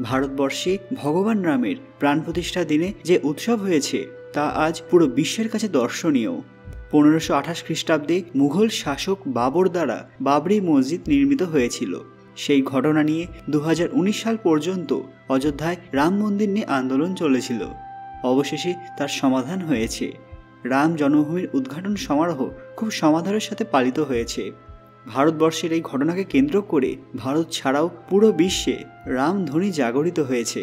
ভারতবর্ষে ভগবান রামের প্রাণ প্রতিষ্ঠার দিনে যে উৎসব হয়েছে তা আজ পুরো বিশ্বের কাছে দর্শনীয়। 1528 খ্রিস্টাব্দে মুঘল শাসক বাবর দ্বারা বাবরি মসজিদ নির্মিত হয়েছিল। সেই ঘটনা নিয়ে 2019 সাল পর্যন্ত অযোধ্যায় রাম মন্দির নিয়ে আন্দোলন চলেছিল। অবশেষে তার সমাধান হয়েছে। রাম জন্মভূমির উদ্ঘাটন সমারোহ খুব সমাদরের সাথে পালিত হয়েছে। ভারতবর্ষের এই ঘটনাকে কেন্দ্র করে ভারত ছাড়াও পুরো বিশ্বে রামধ্বনি জাগরিত হয়েছে।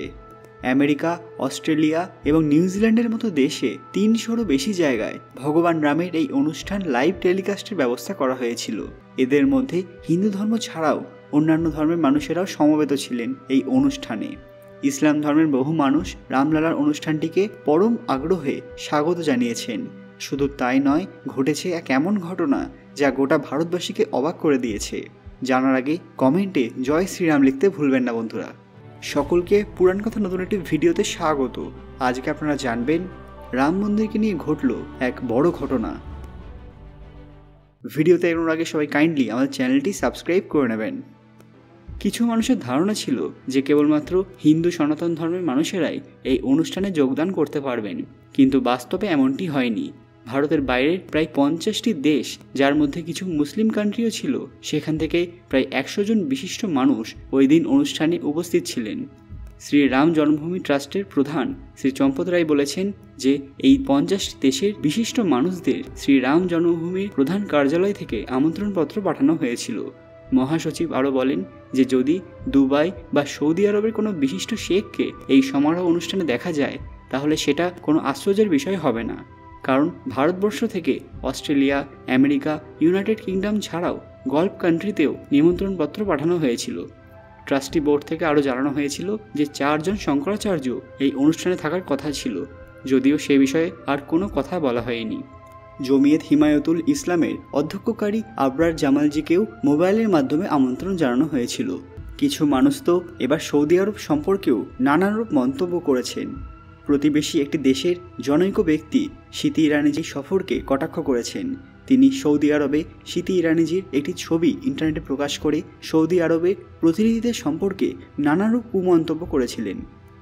আমেরিকা, অস্ট্রেলিয়া এবং নিউজিল্যান্ডের মতো দেশে 300-রও বেশি জায়গায় ভগবান রামের এই অনুষ্ঠান লাইভ টেলিকাস্টের ব্যবস্থা করা হয়েছিল। এদের মধ্যে হিন্দু ধর্ম ছাড়াও অন্যান্য ধর্মের মানুষেরাও সমবেত ছিলেন এই অনুষ্ঠানে। ইসলাম ধর্মের বহু মানুষ রামলালার অনুষ্ঠানটিকে পরম আগ্রহে স্বাগত জানিয়েছেন। শুধু তাই নয়, ঘটেছে এক এমন ঘটনা যা গোটা ভারতবাসীকে অবাক করে দিয়েছে। জানার আগে কমেন্টে জয় শ্রীরাম লিখতে ভুলবেন না বন্ধুরা। সকলকে পুরাণ কথা নতুন একটি ভিডিওতে স্বাগত। আজকে আপনারা জানবেন রাম মন্দিরকে নিয়ে ঘটল এক বড় ঘটনা। ভিডিওতে এগোনোর আগে সবাই কাইন্ডলি আমাদের চ্যানেলটি সাবস্ক্রাইব করে নেবেন। কিছু মানুষের ধারণা ছিল যে কেবলমাত্র হিন্দু সনাতন ধর্মের মানুষেরাই এই অনুষ্ঠানে যোগদান করতে পারবেন, কিন্তু বাস্তবে এমনটি হয়নি। ভারতের বাইরের প্রায় 50টি দেশ, যার মধ্যে কিছু মুসলিম কান্ট্রিও ছিল, সেখান থেকে প্রায় 100 জন বিশিষ্ট মানুষ ওই দিন অনুষ্ঠানে উপস্থিত ছিলেন। শ্রী রাম জন্মভূমি ট্রাস্টের প্রধান শ্রী চম্পত রায় বলেছেন যে এই 50টি দেশের বিশিষ্ট মানুষদের শ্রী রাম জন্মভূমির প্রধান কার্যালয় থেকে আমন্ত্রণপত্র পাঠানো হয়েছিল। মহাসচিব আরও বলেন যে যদি দুবাই বা সৌদি আরবের কোনো বিশিষ্ট শেখকে এই সমারোহ অনুষ্ঠানে দেখা যায় তাহলে সেটা কোনো আশ্চর্যের বিষয় হবে না, কারণ ভারতবর্ষ থেকে অস্ট্রেলিয়া, আমেরিকা, ইউনাইটেড কিংডম ছাড়াও গলফ কান্ট্রিতেও নিমন্ত্রণপত্র পাঠানো হয়েছিল। ট্রাস্টি বোর্ড থেকে আরও জানানো হয়েছিল যে 4 জন শঙ্করাচার্য এই অনুষ্ঠানে থাকার কথা ছিল, যদিও সে বিষয়ে আর কোনো কথা বলা হয়নি। জমিয়ত হিমায়তুল ইসলামের অধ্যক্ষকারী আবরার জামালজিকেও মোবাইলের মাধ্যমে আমন্ত্রণ জানানো হয়েছিল। কিছু মানুষ তো এবার সৌদি আরব সম্পর্কেও নানারূপ মন্তব্য করেছেন। প্রতিবেশী একটি দেশের জনৈক ব্যক্তি স্মৃতি ইরানিজির সফরকে কটাক্ষ করেছেন। তিনি সৌদি আরবে স্মৃতি ইরানিজির একটি ছবি ইন্টারনেটে প্রকাশ করে সৌদি আরবের প্রতিনিধিদের সম্পর্কে নানারূপ কুমন্তব্য করেছিলেন।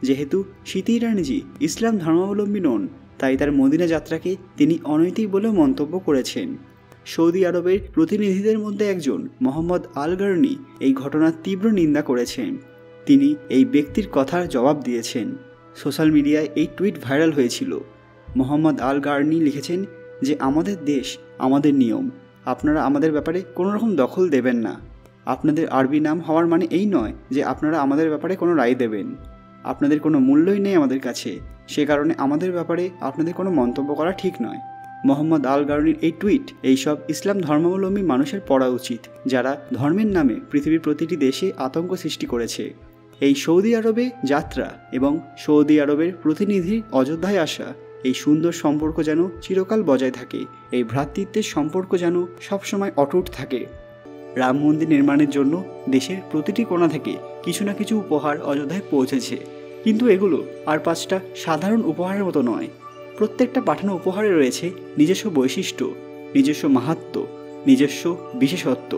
যেহেতু স্মৃতি ইরানিজি ইসলাম ধর্মাবলম্বী নন, তাই তার মদিনা যাত্রাকে তিনি অনৈতিক বলেও মন্তব্য করেছেন। সৌদি আরবের প্রতিনিধিদের মধ্যে একজন মোহাম্মদ আল গার্নি এই ঘটনার তীব্র নিন্দা করেছেন। তিনি এই ব্যক্তির কথার জবাব দিয়েছেন। সোশ্যাল মিডিয়ায় এই টুইট ভাইরাল হয়েছিল। মোহাম্মদ আল গার্নি লিখেছেন যে আমাদের দেশ, আমাদের নিয়ম, আপনারা আমাদের ব্যাপারে কোনো রকম দখল দেবেন না। আপনাদের আরবি নাম হওয়ার মানে এই নয় যে আপনারা আমাদের ব্যাপারে কোনো রায় দেবেন। আপনাদের কোনো মূল্যই নেই আমাদের কাছে, সে কারণে আমাদের ব্যাপারে আপনাদের কোনো মন্তব্য করা ঠিক নয়। মোহাম্মদ আল গার্নির এই টুইট এইসব ইসলাম ধর্মাবলম্বী মানুষের পড়া উচিত, যারা ধর্মের নামে পৃথিবীর প্রতিটি দেশে আতঙ্ক সৃষ্টি করেছে। এই সৌদি আরবে যাত্রা এবং সৌদি আরবের প্রতিনিধির অযোধ্যায় আসা, এই সুন্দর সম্পর্ক যেন চিরকাল বজায় থাকে। এই ভ্রাতৃত্বের সম্পর্ক যেন সবসময় অটুট থাকে। রাম মন্দির নির্মাণের জন্য দেশের প্রতিটি কোণা থেকে কিছু না কিছু উপহার অযোধ্যায় পৌঁছেছে, কিন্তু এগুলো আর 5টা সাধারণ উপহারের মতো নয়। প্রত্যেকটা পাঠানো উপহারে রয়েছে নিজস্ব বৈশিষ্ট্য, নিজস্ব মাহাত্ম্য, নিজস্ব বিশেষত্ব।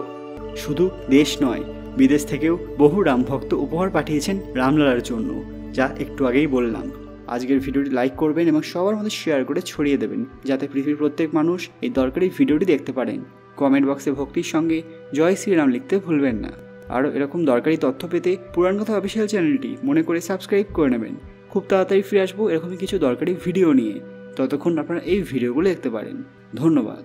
শুধু দেশ নয়, বিদেশ থেকেও বহু রামভক্ত উপহার পাঠিয়েছেন রামলালার জন্য, যা একটু আগেই বললাম। আজকের ভিডিওটি লাইক করবেন এবং সবার মধ্যে শেয়ার করে ছড়িয়ে দেবেন, যাতে পৃথিবীর প্রত্যেক মানুষ এই দরকারি ভিডিওটি দেখতে পারেন। কমেন্ট বক্সে ভক্তির সঙ্গে জয় শ্রীরাম লিখতে ভুলবেন না। আরও এরকম দরকারি তথ্য পেতে পুরাণ কথা অফিসিয়াল চ্যানেলটি মনে করে সাবস্ক্রাইব করে নেবেন। খুব তাড়াতাড়ি ফিরে আসবো এরকমই কিছু দরকারি ভিডিও নিয়ে। ততক্ষণ আপনারা এই ভিডিওগুলো দেখতে পারেন। ধন্যবাদ।